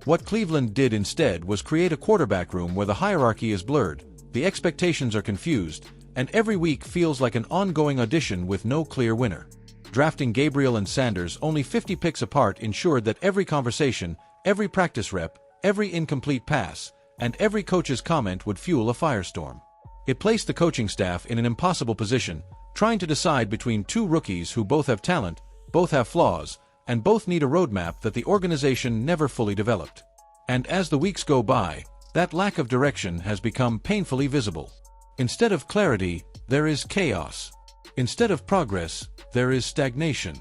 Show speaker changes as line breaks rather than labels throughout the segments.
What Cleveland did instead was create a quarterback room where the hierarchy is blurred, the expectations are confused, and every week feels like an ongoing audition with no clear winner. Drafting Gabriel and Sanders only 50 picks apart ensured that every conversation, every practice rep, every incomplete pass, and every coach's comment would fuel a firestorm. It placed the coaching staff in an impossible position, trying to decide between two rookies who both have talent, both have flaws, and both need a roadmap that the organization never fully developed. And as the weeks go by, that lack of direction has become painfully visible. Instead of clarity, there is chaos. Instead of progress, there is stagnation.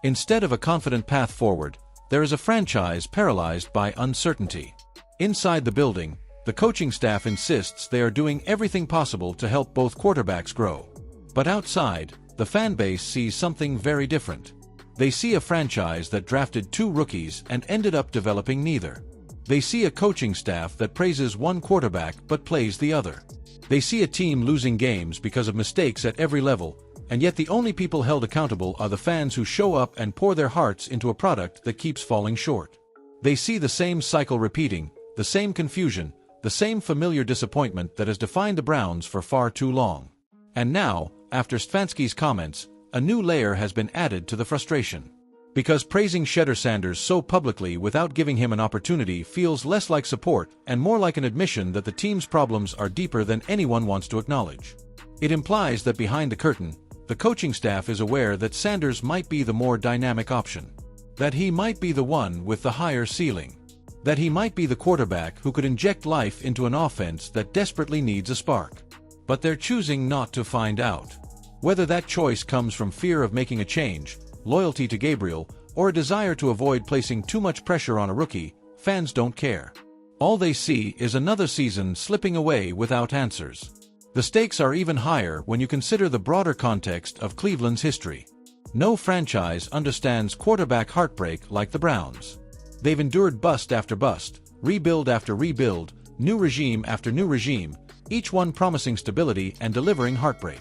Instead of a confident path forward, there is a franchise paralyzed by uncertainty. Inside the building, the coaching staff insists they are doing everything possible to help both quarterbacks grow. But outside, the fan base sees something very different. They see a franchise that drafted two rookies and ended up developing neither. They see a coaching staff that praises one quarterback but plays the other. They see a team losing games because of mistakes at every level, and yet the only people held accountable are the fans who show up and pour their hearts into a product that keeps falling short. They see the same cycle repeating, the same confusion, the same familiar disappointment that has defined the Browns for far too long. And now, after Stefanski's comments, a new layer has been added to the frustration. Because praising Shedeur Sanders so publicly without giving him an opportunity feels less like support and more like an admission that the team's problems are deeper than anyone wants to acknowledge. It implies that behind the curtain, the coaching staff is aware that Sanders might be the more dynamic option. That he might be the one with the higher ceiling. That he might be the quarterback who could inject life into an offense that desperately needs a spark. But they're choosing not to find out. Whether that choice comes from fear of making a change, loyalty to Gabriel, or a desire to avoid placing too much pressure on a rookie, fans don't care. All they see is another season slipping away without answers. The stakes are even higher when you consider the broader context of Cleveland's history. No franchise understands quarterback heartbreak like the Browns. They've endured bust after bust, rebuild after rebuild, new regime after new regime, each one promising stability and delivering heartbreak.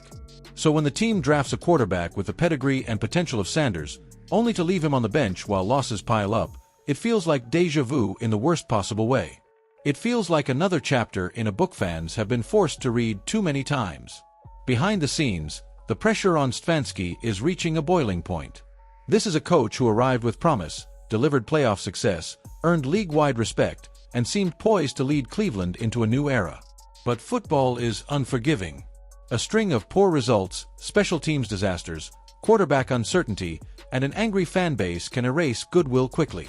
So when the team drafts a quarterback with the pedigree and potential of Sanders, only to leave him on the bench while losses pile up, it feels like déjà vu in the worst possible way. It feels like another chapter in a book fans have been forced to read too many times. Behind the scenes, the pressure on Stefanski is reaching a boiling point. This is a coach who arrived with promise, delivered playoff success, earned league-wide respect, and seemed poised to lead Cleveland into a new era. But football is unforgiving. A string of poor results, special teams disasters, quarterback uncertainty, and an angry fan base can erase goodwill quickly.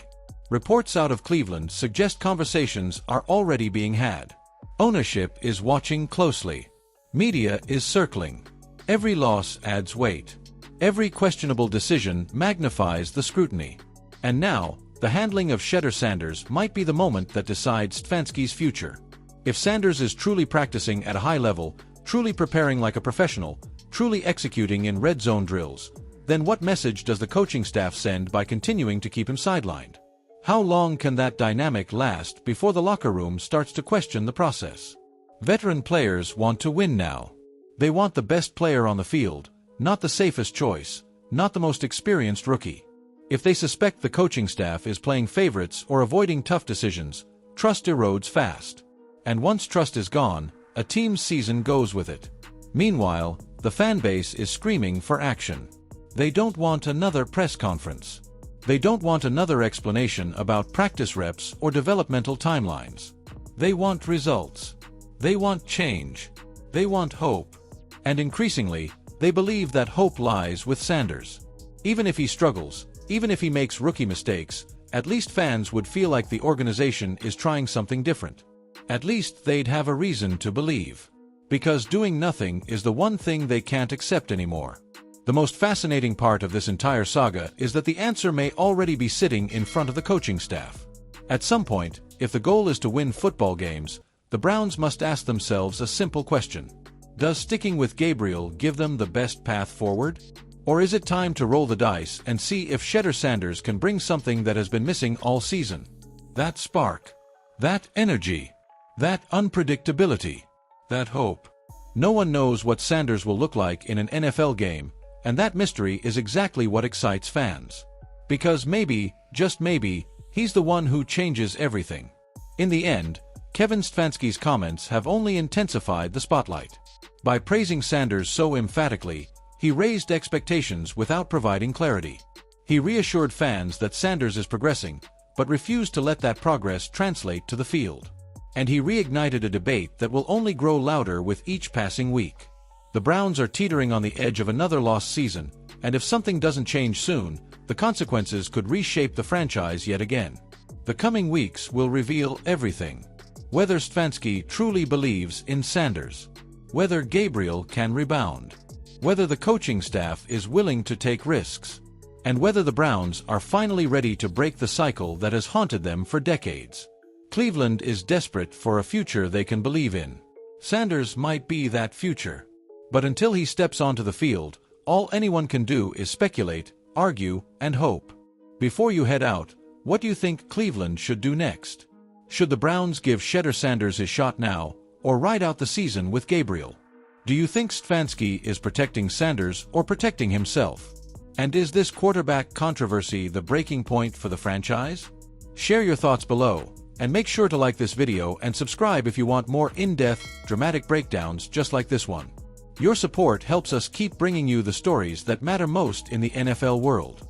Reports out of Cleveland suggest conversations are already being had. Ownership is watching closely. Media is circling. Every loss adds weight. Every questionable decision magnifies the scrutiny. And now, the handling of Shedeur Sanders might be the moment that decides Stefanski's future. If Sanders is truly practicing at a high level, truly preparing like a professional, truly executing in red zone drills, then what message does the coaching staff send by continuing to keep him sidelined? How long can that dynamic last before the locker room starts to question the process? Veteran players want to win now. They want the best player on the field, not the safest choice, not the most experienced rookie. If they suspect the coaching staff is playing favorites or avoiding tough decisions, trust erodes fast. And once trust is gone, a team's season goes with it. Meanwhile, the fan base is screaming for action. They don't want another press conference. They don't want another explanation about practice reps or developmental timelines. They want results. They want change. They want hope. And increasingly, they believe that hope lies with Sanders. Even if he struggles, even if he makes rookie mistakes, at least fans would feel like the organization is trying something different. At least they'd have a reason to believe. Because doing nothing is the one thing they can't accept anymore. The most fascinating part of this entire saga is that the answer may already be sitting in front of the coaching staff. At some point, if the goal is to win football games, the Browns must ask themselves a simple question. Does sticking with Gabriel give them the best path forward? Or is it time to roll the dice and see if Shedeur Sanders can bring something that has been missing all season? That spark. That energy. That unpredictability. That hope. No one knows what Sanders will look like in an NFL game, and that mystery is exactly what excites fans. Because maybe, just maybe, He's the one who changes everything. In the end, Kevin Stefanski's comments have only intensified the spotlight. By praising Sanders so emphatically, he raised expectations without providing clarity. He reassured fans that Sanders is progressing, but refused to let that progress translate to the field. And he reignited a debate that will only grow louder with each passing week. The Browns are teetering on the edge of another lost season, and if something doesn't change soon, the consequences could reshape the franchise yet again. The coming weeks will reveal everything. Whether Stefanski truly believes in Sanders, whether Gabriel can rebound, whether the coaching staff is willing to take risks, and whether the Browns are finally ready to break the cycle that has haunted them for decades. Cleveland is desperate for a future they can believe in. Sanders might be that future. But until he steps onto the field, all anyone can do is speculate, argue, and hope. Before you head out, what do you think Cleveland should do next? Should the Browns give Shedeur Sanders his shot now, or ride out the season with Gabriel? Do you think Stefanski is protecting Sanders or protecting himself? And is this quarterback controversy the breaking point for the franchise? Share your thoughts below, and make sure to like this video and subscribe if you want more in-depth, dramatic breakdowns just like this one. Your support helps us keep bringing you the stories that matter most in the NFL world.